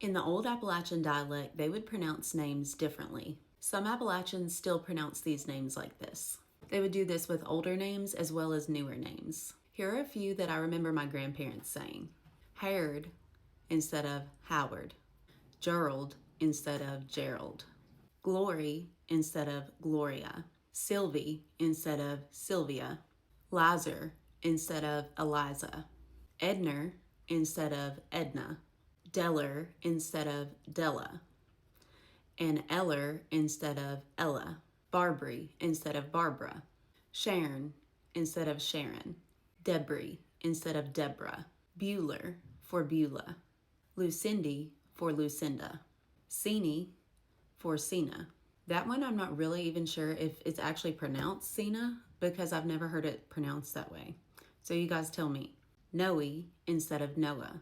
In the Old Appalachian dialect, they would pronounce names differently. Some Appalachians still pronounce these names like this. They would do this with older names as well as newer names. Here are a few that I remember my grandparents saying. Harold instead of Howard. Gerald instead of Gerald. Glory instead of Gloria. Sylvie instead of Sylvia. Lazar instead of Eliza. Edner instead of Edna. Deller instead of Della. And Eller instead of Ella. Barbary instead of Barbara. Sharon instead of Sharon. Debris instead of Deborah. Bueller for Beulah. Lucindy for Lucinda. Sini for Sina. That one I'm not really even sure if it's actually pronounced Sina because I've never heard it pronounced that way. So you guys tell me. Noe instead of Noah.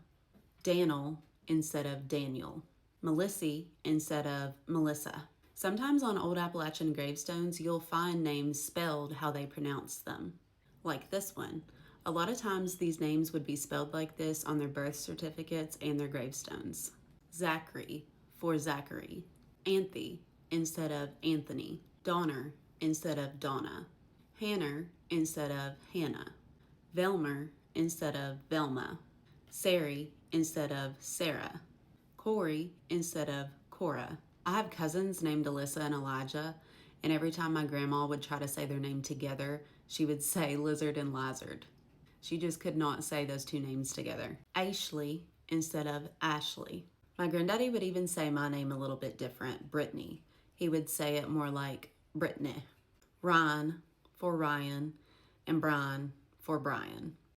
Daniel instead of Daniel. Melissy instead of Melissa. Sometimes on Old Appalachian gravestones, you'll find names spelled how they pronounce them. Like this one. A lot of times these names would be spelled like this on their birth certificates and their gravestones. Zachary for Zachary. Anthe instead of Anthony. Donner instead of Donna. Hanner instead of Hannah. Velmer instead of Velma. Sari instead of Sarah. Corey instead of Cora. I have cousins named Alyssa and Elijah, and every time my grandma would try to say their name together, she would say Lizard and Lazard. She just could not say those two names together. Ashley instead of Ashley. My granddaddy would even say my name a little bit different, Brittany. He would say it more like Brittany. Ryan for Ryan and Brian for Brian.